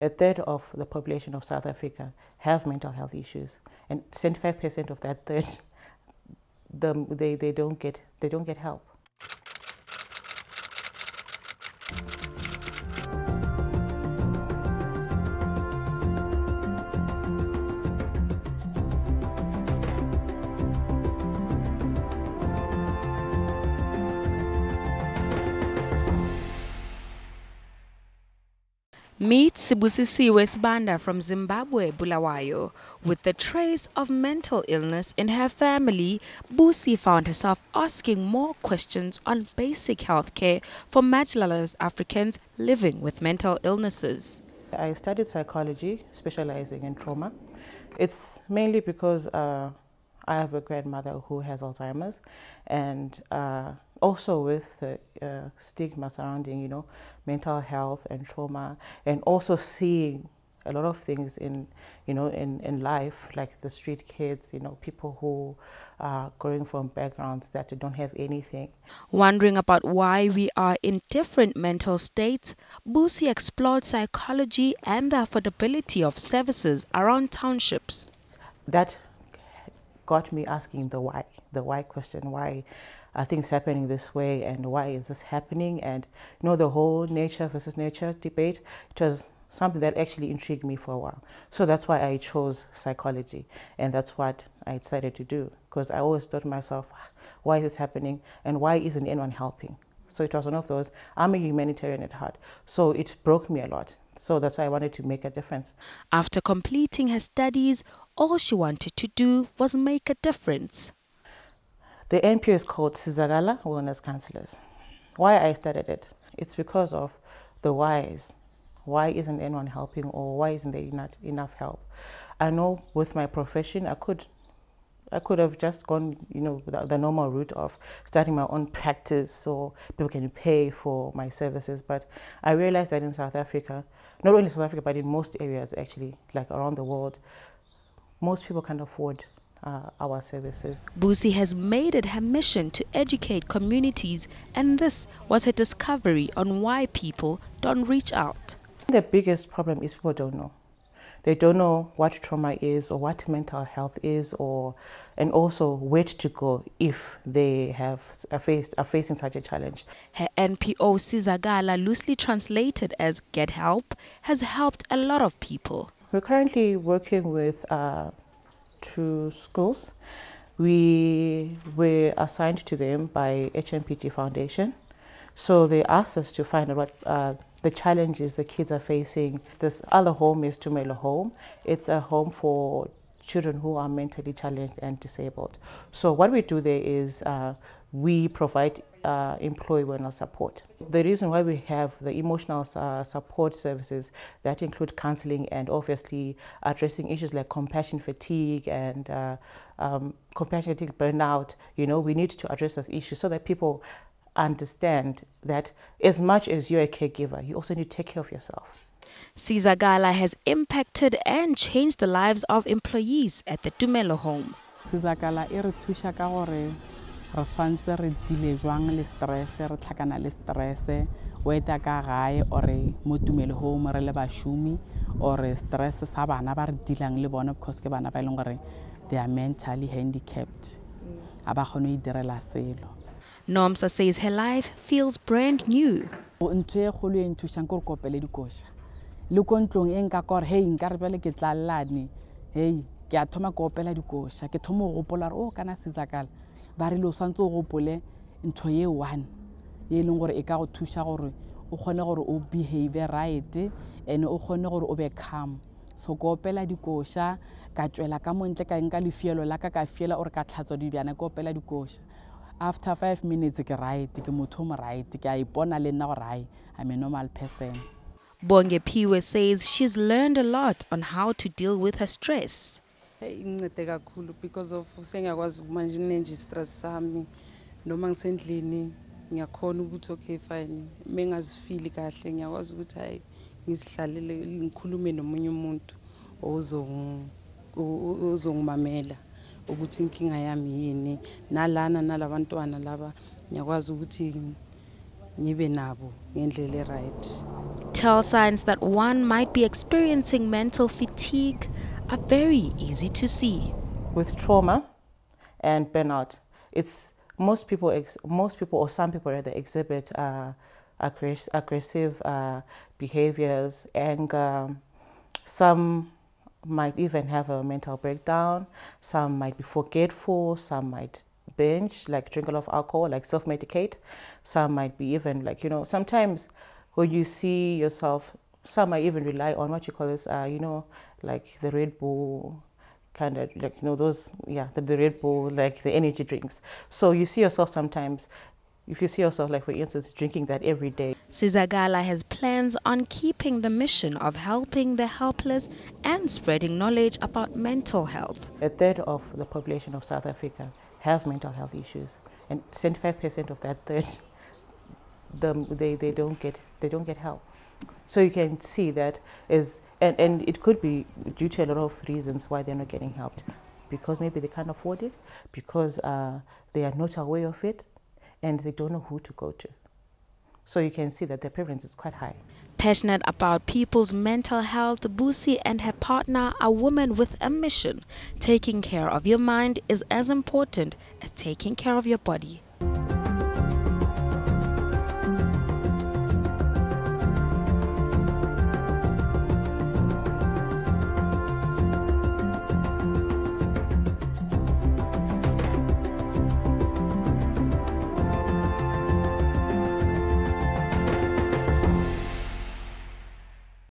a third of the population of South Africa have mental health issues, and 75% of that third, they don't get help. Meet Sibusisiwe Sibanda from Zimbabwe, Bulawayo. With the trace of mental illness in her family, Busi found herself asking more questions on basic health care for marginalized Africans living with mental illnesses. I studied psychology, specializing in trauma. It's mainly because I have a grandmother who has Alzheimer's, and also with stigma surrounding, mental health and trauma, and also seeing a lot of things in life, like the street kids, people who are going from backgrounds that don't have anything. Wondering about why we are in different mental states, Busi explored psychology and the affordability of services around townships. That got me asking the why question, why are things happening this way, and why is this happening? And the whole nature versus nature debate, it was something that actually intrigued me for a while. So that's why I chose psychology, and that's what I decided to do, because I always thought to myself, why is this happening, and why isn't anyone helping? So it was one of those, I'm a humanitarian at heart, so it broke me a lot. So that's why I wanted to make a difference. After completing her studies, all she wanted to do was make a difference. The NPO is called Sizakala Wellness Counselors. Why I started it? It's because of the whys. Why isn't anyone helping, or why isn't there not enough help? I know with my profession, I could have just gone, the normal route of starting my own practice so people can pay for my services. But I realized that in South Africa, not only South Africa, but in most areas actually, like around the world, most people can't afford our services. Busi has made it her mission to educate communities, and this was her discovery on why people don't reach out. The biggest problem is people don't know. They don't know what trauma is, or what mental health is, and also where to go if they are facing such a challenge. Her NPO Sizakala, loosely translated as Get Help, has helped a lot of people. We're currently working with 2 schools. We were assigned to them by HMPG Foundation. So they asked us to find out what the challenges the kids are facing. This other home is Tumelo Home. It's a home for children who are mentally challenged and disabled. So what we do there is we provide employee wellness support. The reason why we have the emotional support services that include counseling and obviously addressing issues like compassion fatigue and compassion fatigue burnout, we need to address those issues so that people understand that as much as you're a caregiver, you also need to take care of yourself. Sizakala has impacted and changed the lives of employees at the Tumelo Home. Sizakala e re thusha ka gore re swantse re dile jwang le stress, re tlhakana le stress, weta ka gae ore mo Tumelo Home re le bashumi, ore stress sa bana ba re dilang le bona because ke bana ba ileng gore they are mentally handicapped. Aba khone idirela selo. Nomsa says her life feels brand new. Ntho e kholo e nthusang gore kopele dikosha. Le kontlong e nka gore hey nka re bele ke tlallane. Hey ke a thoma kopela dikosha. Ke thoma go gopola re kana Sizakala. Ba re lo santse go gopole ntho ye one. Ye leng gore e ka go thusha gore o kgone gore o behave right and o kgone gore o be calm. So kopela dikosha ka tswela ka montle ka nka lefielo la ka fiela or ka tlhatso di bjana kopela dikosha. After 5 minutes, ke right, ke motho mo right, ke a ipona le nna gore I'm a normal person. Bonge Piwe says she's learned a lot on how to deal with her stress. Incede kakhulu because of sengiyakwazi ukumanage stress sami noma ngisendlini ngiyakhona ukuthi okay fine mengazifili kahle ngiyakwazi ukuthi hayi ngisihlalele ngikhulume nomunye umuntu ozongimamela ukuthi inkinga yami yini nalana nalabantwana laba ngiyakwazi ukuthi ngibe nabo ngendlela right. Tell signs that one might be experiencing mental fatigue are very easy to see. With trauma and burnout, it's most people or some people rather exhibit aggressive behaviors, anger. Some might even have a mental breakdown. Some might be forgetful. Some might binge, like drink a lot of alcohol, like self-medicate. Some might be even like, sometimes when you see yourself, some might even rely on what you call this, like the Red Bull, kind of like, those, the Red Bull, like the energy drinks. So you see yourself sometimes, if you see yourself, like for instance, drinking that every day. Sizakala has plans on keeping the mission of helping the helpless and spreading knowledge about mental health. A third of the population of South Africa have mental health issues, and 75% of that third, they don't get help. So you can see that and it could be due to a lot of reasons why they're not getting helped, because maybe they can't afford it, because they are not aware of it, and they don't know who to go to. So you can see that the prevalence is quite high. Passionate about people's mental health, Busi and her partner are women with a mission. Taking care of your mind is as important as taking care of your body.